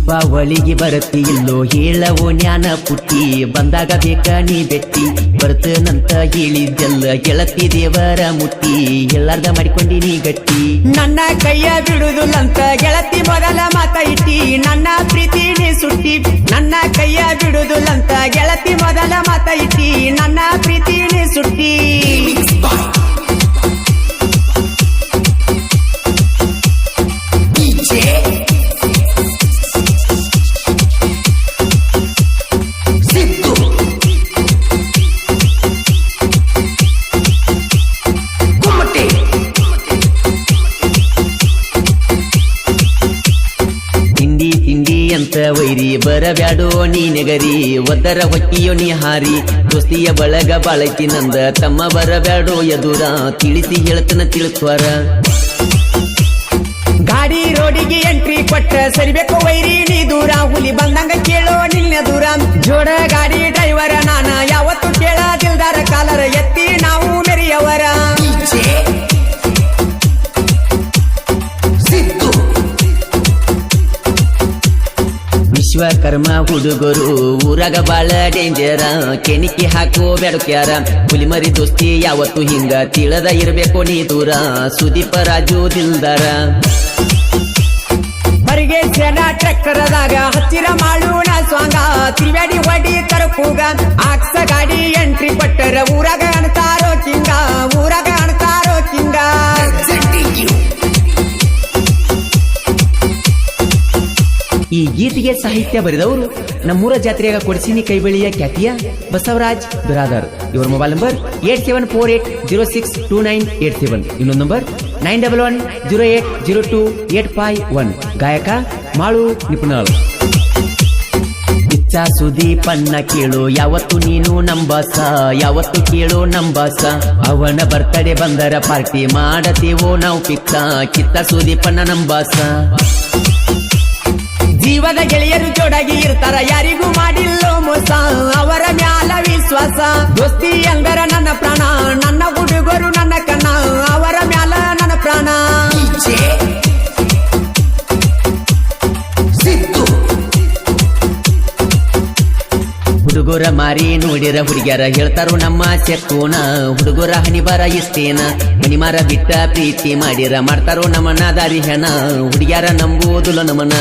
ದೀಪಾವಳಿಗೆ ಬರತಿ ಇಲ್ಲೋ ಹೇಳವೋ ಜ್ಞಾನ ಪುಟ್ಟಿ ಬಂದಾಗ ಬೇಕ ನೀ ಬೆಟ್ಟಿ ಬರ್ತನಂತ ಹೇಳಿದ್ದೆಲ್ಲ ಗೆಳತಿ ದೇವರ ಮುಟ್ಟಿ ಎಲ್ಲಾರ್ದ ಮಾಡಿಕೊಂಡಿ ನೀ ಗಟ್ಟಿ ನನ್ನ ಕೈಯ ಬಿಡುದಿಲ್ಲಂತ ಗೆಳತಿ ಮೊದಲ ಮಾತ ಇಟ್ಟಿ ನನ್ನ ಪ್ರೀತಿ ನೀ ಸುಟ್ಟಿ ನನ್ನ ಕೈಯ ಬಿಡುದಿಲ್ಲಂತ ಗೆಳತಿ ಮೊದಲ ಮಾತ ಇಟ್ಟಿ ನನ್ನ ಪ್ರೀತಿ ನೀ ಸುಟ್ಟಿ ಅಂತ ವೈರಿ ಬರಬ್ಯಾಡೋ ನೀ ನೆಗರಿ ಒದ್ದರ ಹೊಕ್ಕಿಯೋ ನೀ ಹಾರಿ ದೋಸ್ತಿಯ ಬಳಗ ಬಾಳೈತಿ ನಂದ ತಮ್ಮ ಬರಬ್ಯಾಡೋ ಎದುರ ತಿಳಿಸಿ ಹೇಳ್ತನ ತಿಳ್ಸ್ವಾರ ಗಾಡಿ ರೋಡಿಗೆ ಎಂಟ್ರಿ ಕೊಟ್ಟ ಸರಿಬೇಕು ವೈರಿ ನೀ ದೂರ ಹುಲಿ ಬಂದಂಗ ಕೇಳೋ ನಿನ್ನ ದೂರ ಜೋಡ ಗಾಡಿ ಡ್ರೈವರ ನಾನ ಯಾವತ್ತು ಕೇಳದಿಲ್ದಾರ ಕಾಲರ ಎತ್ತಿ ನಾವು ಮೆರಿಯವರ ವಿಶ್ವಕರ್ಮ ಹುಡುಗರು ಊರಾಗ ಬಾಳ ಡೇಂಜರ ಕೆಣಿಕಿ ಹಾಕೋ ಬೆಡಕ್ಯಾರ ಹುಲಿಮರಿ ದೋಸ್ತಿ ಯಾವತ್ತು ಹಿಂಗ ತಿಳದ ಇರ್ಬೇಕು ನೀ ದೂರ ಸುದೀಪ ರಾಜು ದಿಲ್ದಾರ ಮರಿಗೆ ಜನ ಟ್ರ್ಯಾಕ್ಟರ್ದಾಗ ಹಚ್ಚಿರ ಮಾಡೋಣ ಸ್ವಾಂಗ ತಿರುವಾಡಿ ಹೊಡಿ ತರಕೂಗ ಆಕ್ಸ ಗಾಡಿ ಎಂಟ್ರಿ ಕೊಟ್ಟರ ಊರಾಗ ಅಣ್ತಾರೋ ಕಿಂಗ ಊರಾಗ ಅಣ್ತಾರೋ ಕಿಂಗ ಈ ಗೀತೆಗೆ ಸಾಹಿತ್ಯ ಬರೆದವರು ನಮ್ಮೂರ ಜಾತ್ರೆಯಾಗ ಕೊಡಿಸಿನಿ ಕೈಬಳಿಯ ಖ್ಯಾತಿಯ ಬಸವರಾಜ್ ಬಿರಾದರ್. ಇವರ ಮೊಬೈಲ್ ನಂಬರ್ 8748062987. ಇನ್ನೊಂದು ನಂಬರ್ 9110802851. ಗಾಯಕ ಮಾಳು ನಿಪುಣಾಳ್. ಇಚ್ಛಾ ಸುದೀಪನ್ನ ಕೇಳು ಯಾವತ್ತು ನೀನು ನಂಬಾಸ ಯಾವತ್ತು ಕೇಳು ನಂಬಾಸ ಅವನ ಬರ್ತಡೆ ಬಂದರ ಪಾರ್ಟಿ ಮಾಡತೇವೋ ನಾವು ಪಿಕ್ಕ ಕಿತ್ತ ಸುದೀಪನ್ನ ನಂಬಾಸ ಜೀವದ ಗೆಳೆಯರು ಜೋಡಾಗಿ ಇರ್ತಾರ ಯಾರಿಗೂ ಮಾಡಿಲ್ಲೋ ಮೋಸ ಅವರ ಮ್ಯಾಲ ವಿಶ್ವಾಸ ದೋಸ್ತಿ ಅಂದರ ನನ್ನ ಪ್ರಾಣ ನನ್ನ ಹುಡುಗರು ನನ್ನ ಕಣ್ಣ ಅವರ ಮ್ಯಾಲ ನನ್ನ ಪ್ರಾಣ ಹುಡುಗರ ಮಾರಿ ನೋಡಿರ ಹುಡುಗ್ಯಾರ ಹೇಳ್ತಾರೋ ನಮ್ಮ ಸೆಕ್ಕೂನ ಹುಡುಗರ ಹಣಿಬಾರ ಇಷ್ಟೇನ ಮನಿಮಾರ ಬಿಟ್ಟ ಪ್ರೀತಿ ಮಾಡಿರ ಮಾಡ್ತಾರೋ ನಮ್ಮನ ದಾರಿ ಹೆಣ ಹುಡುಗ್ಯಾರ ನಂಬುವುದಿಲ್ಲ ನಮನ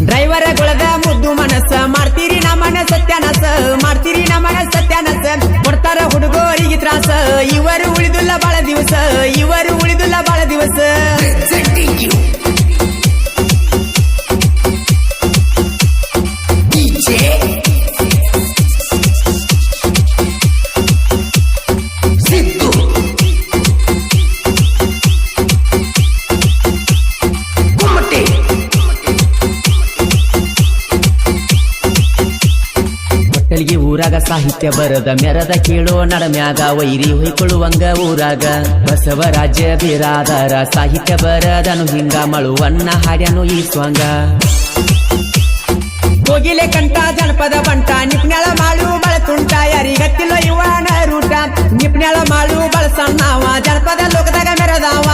ಡ್ರೈವರ ಗೊಳದ ಮುದ್ದು ಮನಸ್ಸ ಮಾಡ್ತೀರಿ ನಮನ ಸತ್ಯಾನಸ ಮಾಡ್ತೀರಿ ನಮನ ಸತ್ಯಾನಸ ಕೊಡ್ತಾರ ಹುಡುಗರಿಗೆ ತ್ರಾಸ ಇವರು ಉಳಿದುಲ್ಲ ಬಾಳ ದಿವಸ ಇವರು ಉಳಿದುಲ್ಲ ಬಾಳ ದಿವಸ ಊರಾಗ ಸಾಹಿತ್ಯ ಬರದ ಮೆರದ ಕೇಳೋ ನಡಮ್ಯಾಗ ವೈರಿ ಹೊಯ್ಕೊಳ್ಳುವಂಗ ಊರಾಗ ಬಸವರಾಜ ಬಿರಾದರ ಸಾಹಿತ್ಯ ಬರದನು ಹಿಂಗ ಮಳುವನ್ನ ಹಾಡ್ಯಾನು ಈ ಸ್ವಂಗ ಕೋಗಿಲೆ ಕಂಠ ಜನಪದ ಬಂಟ ನಿಪ್ನ್ಯಾಳ ಮಾಡು ಬಳತುಂಟ ಯಾರಿಗತ್ತಿಲ್ಲ ಇವನ ರೂಟ ನಿಪ್ನ್ಯಾಳ ಮಾಡು ಬಳಸಣ್ಣವ ಜನಪದ ಲೋಕದಾಗ ಮೆರದವ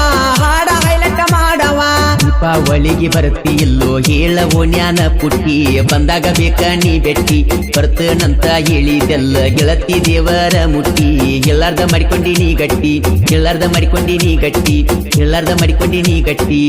ಹಾಡ ಹೈಲೈಟ್ ಮಾಡವ ದೀಪಾವಳಿಗೆ ಬರತಿ ಇಲ್ಲೋ ಹೇಳವೋ ಜ್ಞಾನ ಪುಟ್ಟಿ ಬಂದಾಗ ಬೇಕ ನೀ ಬೆಟ್ಟಿ ಬರ್ತನಂತ ಹೇಳಿದೆಲ್ಲ ಗೆಳತಿ ದೇವರ ಮುಟ್ಟಿ ಎಲ್ಲಾರ್ದ ಮಾಡಿಕೊಂಡಿ ನೀ ಗಟ್ಟಿ ಎಲ್ಲಾರ್ದ ಮಾಡಿಕೊಂಡಿ ನೀ ಗಟ್ಟಿ ಎಲ್ಲಾರ್ದ ಮಾಡಿಕೊಂಡಿ ನೀ ಗಟ್ಟಿ